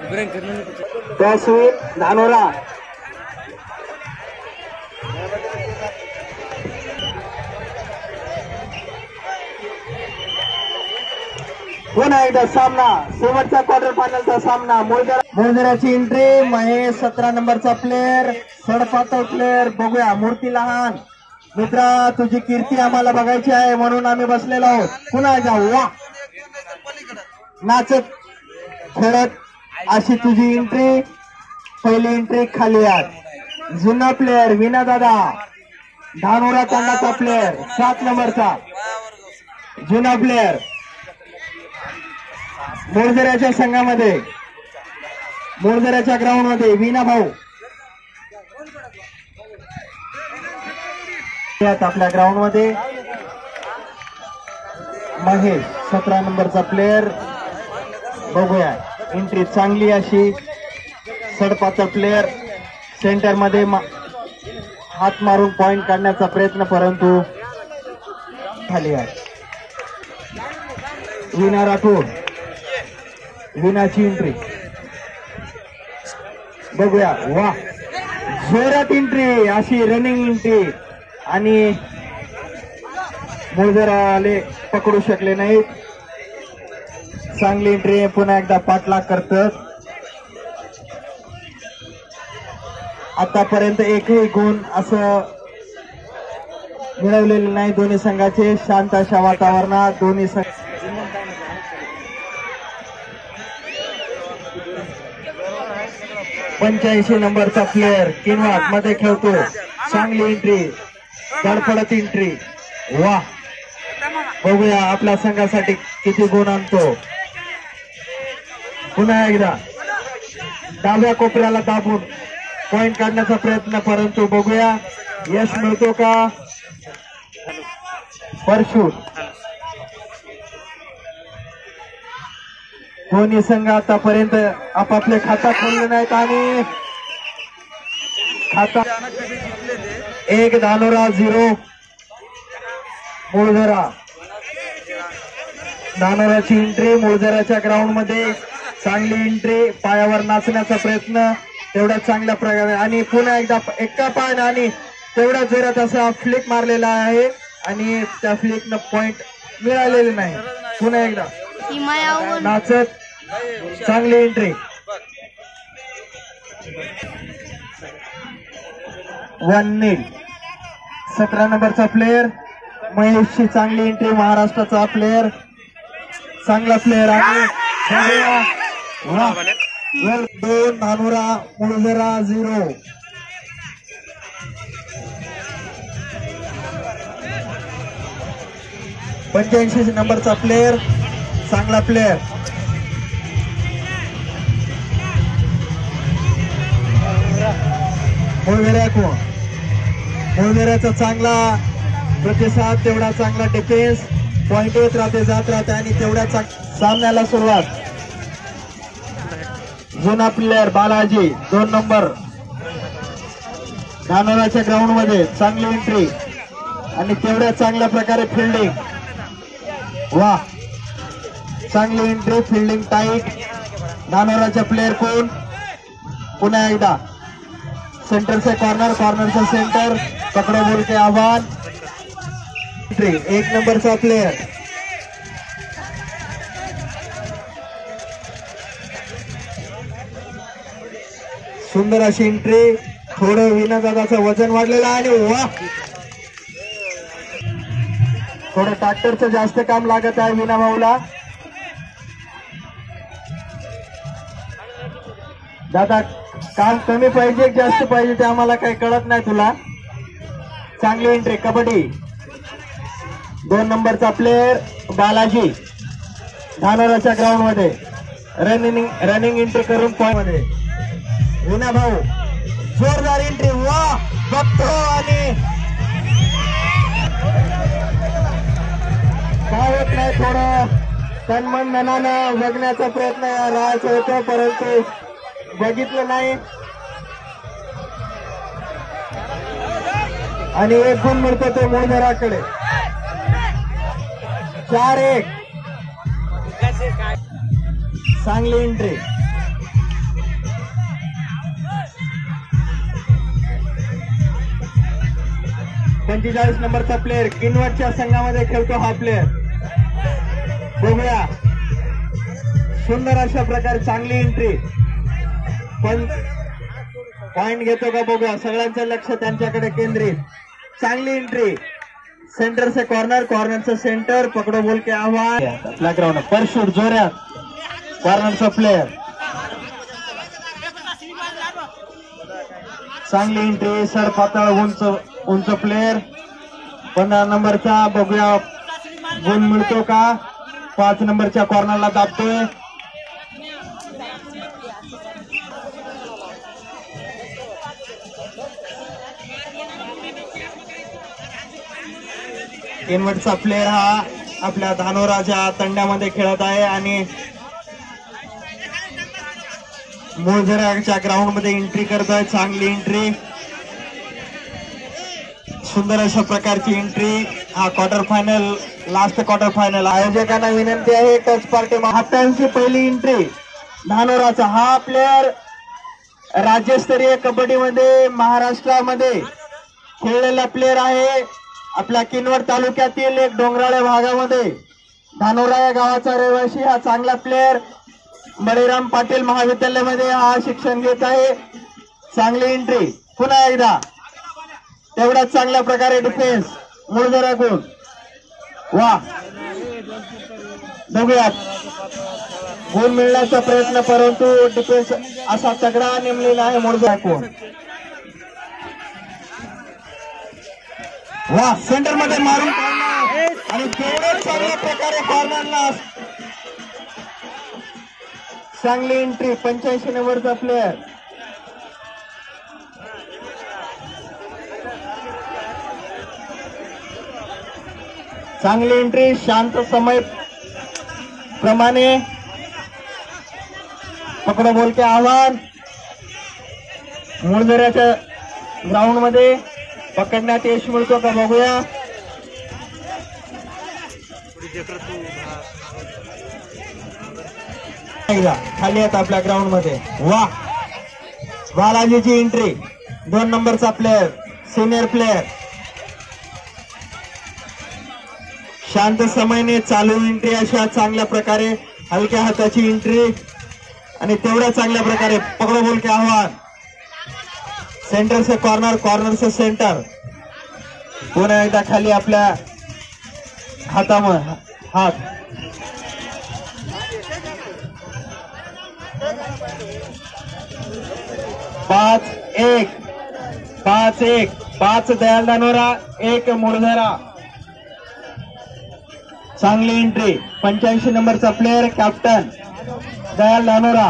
त्यासवीत धानोरा पुन्हा एकदा सामना शेवटचा क्वार्टर फायनलचा सामना मोळदराची एंट्री महेश 17 नंबरचा प्लेअर सडपातळ प्लेअर बघूया मूर्ती लहान मित्रा तुझी कीर्ती आम्हाला बघायची आहे म्हणून आम्ही बसलेलो आहोत पुन्हा एकदा वा नाचत खेळत अशी तुझी एंट्री पहिली एंट्री खाली आत जुना प्लेअर विना दादा धानोरा तांडाचा प्लेअर 7 नंबरचा जुना प्लेअर मोळदऱ्याच्या संघामध्ये मोळदऱ्याच्या ग्राउंड मध्ये विना भाऊ आपल्या ग्राउंड मध्ये महेश 17 नंबरचा प्लेअर बघूया एंट्री चांगली अशी सडपाचा प्लेअर सेंटर मध्ये हात मारून पॉइंट काढण्याचा प्रयत्न परंतु खाली आहे विना राठोड विनाची एंट्री बघूया वा जोरात एंट्री अशी रनिंग एंट्री आणि मोळदराले पकडू शकले नाहीत चांगली एंट्री पुन्हा एकदा पाठलाग करतात आतापर्यंत एकही गुण असं मिळवलेले नाही दोन्ही संघाचे शांत अशा वातावरणात दोन्ही संघ 85 नंबरचा प्लेअर किनवाट मध्ये खेळतो चांगली एंट्री धडपडत एंट्री वा बघूया आपल्या संघासाठी किती गुण आणतो पुन्हा एकदा डाव्या कोपऱ्याला दाबून पॉइंट काढण्याचा प्रयत्न परंतु बघूया यश मिळतो का परशूट दोन्ही संघ आतापर्यंत आपापले खाता खोलले नाहीत आणि खाता 1 धानोरा 0 मोळदरा धानोराची एंट्री मोळदराच्या ग्राउंड मध्ये चांगली एंट्री पायावर नाचण्याचा प्रयत्न तेवढ्या चांगल्या प्रकारे आणि पुन्हा एकदा एका पायाने आणि तेवढ्या जोरात असा फ्लिक मारलेला आहे आणि त्या फ्लिक न पॉइंट मिळालेले नाही पुन्हा एकदा नाचत चांगली एंट्री 1-0 17 नंबरचा प्लेअर महेशची चांगली एंट्री महाराष्ट्राचा प्लेअर चांगला प्लेअर आहे 2 धानोरा मोळदरा 0 85 नंबरचा प्लेअर चांगला प्लेअर मोळदऱ्याचा चांगला प्रतिसाद तेवढा चांगला डिफेन्स पॉइंट येत राहते जात राहते आणि तेवढ्या सामन्याला सुरुवात जुना प्लेअर बालाजी 2 नंबर धानोराच्या ग्राउंड मध्ये चांगली एंट्री आणि तेवढ्या चांगल्या प्रकारे फिल्डिंग वा चांगली एंट्री फिल्डिंग टाईट धानोराचा प्लेअर कोण पुन्हा एकदा सेंटर से कॉर्नर कॉर्नर से सेंटर पकड़ो बोल के आह्वान 1 नंबरचा प्लेअर सुंदर अशी एंट्री थोडं विना दादाचं वजन वाढलेलं आणि वा थोडं ट्रॅक्टरचं जास्त काम लागत आहे विना भाऊला दादा काम कमी पाहिजे जास्त पाहिजे ते आम्हाला काही कळत नाही तुला चांगली एंट्री कबड्डी 2 नंबरचा प्लेअर बालाजी धानोराच्या ग्राउंड मध्ये रनिंग एंट्री करून पॉइंट मध्ये विना भाऊ जोरदार एंट्री वा बघतो आणि काय होत नाही थोडं तन्मन मनानं बघण्याचा प्रयत्न राहायचं होतं परंतु बघितलं नाही आणि 1 गुण मिळतो ते मोळदराकडे 4-1 चांगली एंट्री 45 नंबरचा प्लेअर किनवटच्या संघामध्ये खेळतो हा प्लेअर. बघूया सुंदर अशा प्रकारे चांगली एंट्री, पण पॉइंट घेतो का बघूया. सगळ्यांचं लक्ष त्यांच्याकडे केंद्रित. चांगली एंट्री, सेंटर से कॉर्नर, कॉर्नर से सेंटर, पकडो बोल के आव्हान. आपल्या ग्राउंड पर शूट जोरात, कॉर्नरचा प्लेअर. चांगली एंट्री, सर पातळ उंच प्लेअर. 15 नंबरचा बघूया गुण मिळतो का. 5 नंबरच्या कॉर्नरला दाबतोय. किनवटचा प्लेअर हा आपल्या धानोराच्या तंड्यामध्ये खेळत आहे आणि मोळझराच्या ग्राउंड मध्ये एंट्री करतोय. चांगली एंट्री, सुंदर अशा प्रकारची एंट्री. हा quarter final, last quarter final. आयोजकांना विनंती आहे टच पार्टी. हप्त्यांची पहिली एंट्री धानोराचा. हा प्लेअर राज्यस्तरीय कबड्डीमध्ये महाराष्ट्रामध्ये खेळलेला प्लेअर आहे. आपल्या किनवट तालुक्यातील एक डोंगराळ भागामध्ये धानोरा या गावाचा रहिवासी. हा चांगला प्लेअर बळीराम पाटील महाविद्यालयामध्ये हा शिक्षण घेत आहे. चांगली एंट्री, पुन्हा एकदा तेवढाच चांगल्या प्रकारे डिफेन्स मुळझराकडून. वा, बघूयात गुण मिळण्याचा प्रयत्न, परंतु डिफेन्स असा तगडा नेमलेला आहे मुळझराकडून. वा, सेंटर मध्ये मारून काढणार आणि तेवढ्याच चांगल्या प्रकारे कॉर्नरला. चांगली एंट्री, 85 नंबरचा प्लेअर. चांगली एंट्री, शांत समय प्रमाणे पकडो बोल के आव्हान. मुळझराच्या ग्राउंड मध्ये पकडण्यात यश मिळतो का बघूया. खाली आहेत आपल्या ग्राउंड मध्ये. वा, बालाजीची एंट्री, 2 नंबरचा प्लेअर, सिनियर प्लेअर. शांत समयने चालू एंट्री, अशा चांगल्या प्रकारे हलक्या हाताची एंट्री आणि तेवढ्या चांगल्या प्रकारे पकडो बोल के आव्हान. सेंटर से कॉर्नर, कॉर्नर से सेंटर. पुन्हा एकदा खाली आपल्या हातामध्ये हात. पाच एक 5 दयाल धानोरा, 1 मुळझरा. चांगली एंट्री, 85 नंबरचा प्लेअर कॅप्टन दयाल धानोरा.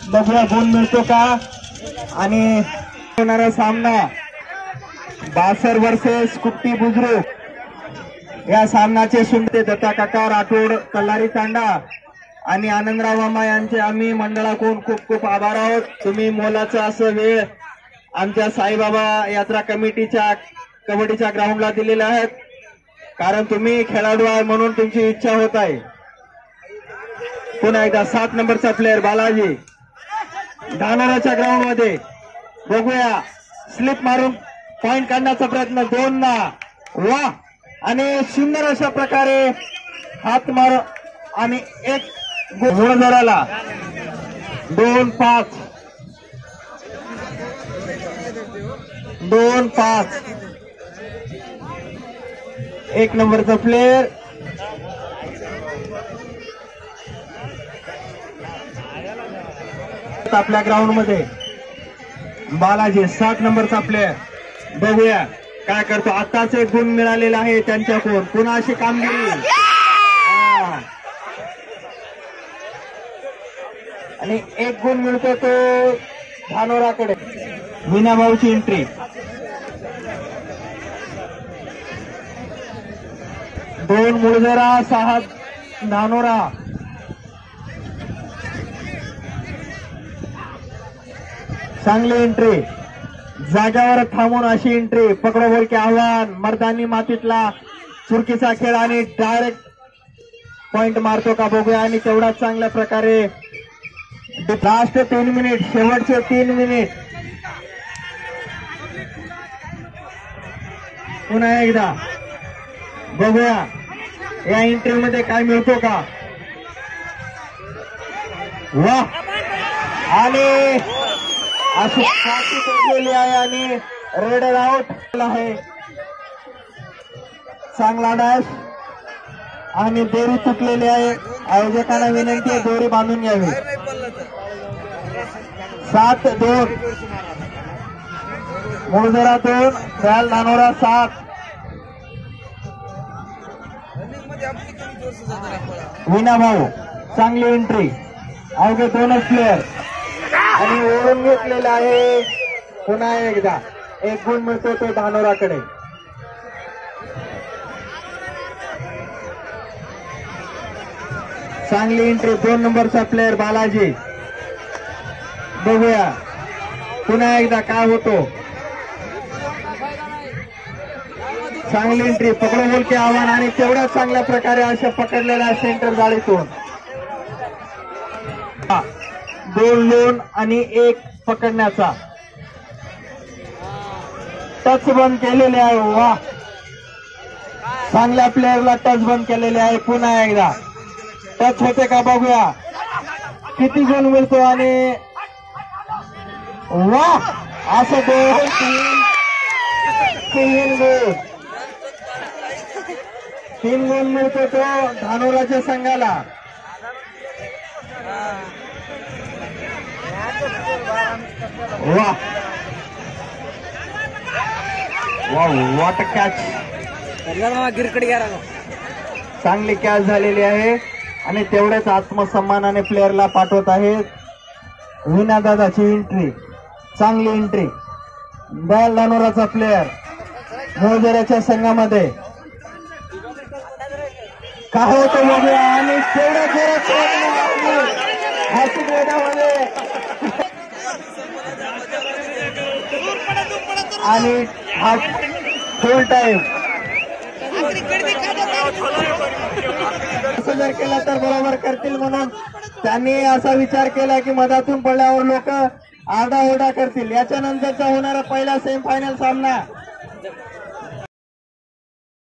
बघूया गुण मिळतो का. आणि होणारा सामना 62 वर्सेस कुट्टी बुजुर्ग. या सामनाचे सुंदर दत्ता काका राठोड कल्लारी तांडा आणि आनंदराव मामा यांचे आम्ही मंडळाकडून खूप खूप आभार आहोत. तुम्ही मोलाचा असं वेळ आमच्या साईबाबा यात्रा कमिटीच्या कबड्डीच्या ग्राउंडला दिलेला आहे, कारण तुम्ही खेळाडू आहे म्हणून तुमची इच्छा होत आहे. पुन्हा एकदा 7 नंबरचा प्लेअर बालाजी धानोराच्या ग्राउंड मध्ये. बघूया, स्लिप मारून पॉइंट काढण्याचा प्रयत्न 2 ना. वा, आणि सुंदर अशा प्रकारे हात मार आणि 1 मुळझराला 2-5 1 नंबरचा प्लेअर. आपल्या ग्राउंड मध्ये बालाजी 7 नंबरचा प्लेअर. बघूया काय करतो. आताच एक गुण मिळालेला आहे त्यांच्याकडून. पुन्हा अशी कामगिरी आणि 1 गुण मिळतो तो धानोराकडे. विनाभाऊची एंट्री, 2 मुळझरा, 6 धानोरा. चांगली एंट्री, जाग्यावर थांबून अशी एंट्री. पकडो बोल के आव्हान. मर्दानी मातीतला चुरकीचा खेळ आणि डायरेक्ट पॉइंट मारतो का बघूया. आणि तेवढाच चांगल्या प्रकारे लास्ट 3 मिनिट, शेवटचे 3 मिनिट. पुन्हा एकदा बघूया या एंट्री मध्ये काय मिळतो का. वा, आणि अशी फाटी पडलेली आहे आणि रेड आउट आहे. चांगला डॅश आणि दोरी तुटलेली आहे. आयोजकांना विनंती आहे दोरी बांधून घ्यावी. 7-2 मोजरा 2 दयाल धानोरा 7. विना भाऊ चांगली एंट्री, अवघे 2च प्लेयर आणि ओढून घेतलेला आहे. पुन्हा एकदा 1 गुण मिळतो तो धानोराकडे. चांगली एंट्री 2 नंबरचा प्लेयर बालाजी. बघूया पुन्हा एकदा काय होतो. चांगली एंट्री, पकडो बोल के आव्हान आणि तेवढ्या चांगल्या प्रकारे अशा पकडलेल्या सेंटर जाळीतून 2 लोन आणि 1 पकडण्याचा टच बंद केलेले आहे. वा, चांगल्या प्लेअरला टच बंद केलेले आहे. पुन्हा एकदा टच होते का बघूया किती गुण मिळतो. आणि वा, असं 2-3 गुण, 3 गुण मिळतो तो धानोराच्या संघाला. वा वा, वॉट कॅच, चांगली कॅच झालेली आहे आणि तेवढेच आत्मसन्मानाने प्लेअरला पाठवत आहेत. विना दादाची एंट्री, चांगली एंट्री. दयाल धानोराचा प्लेअर मोजऱ्याच्या संघामध्ये काय होतं बघूया. आणि तेवढ्या जोरात आणि हा फुल टाइम असं जर केलं तर बरोबर करतील म्हणून त्यांनी असा विचार केला की मधातून पडल्यावर लोक आरडाओरडा करतील. याच्या नंतरचा होणारा पहिला सेमीफायनल सामना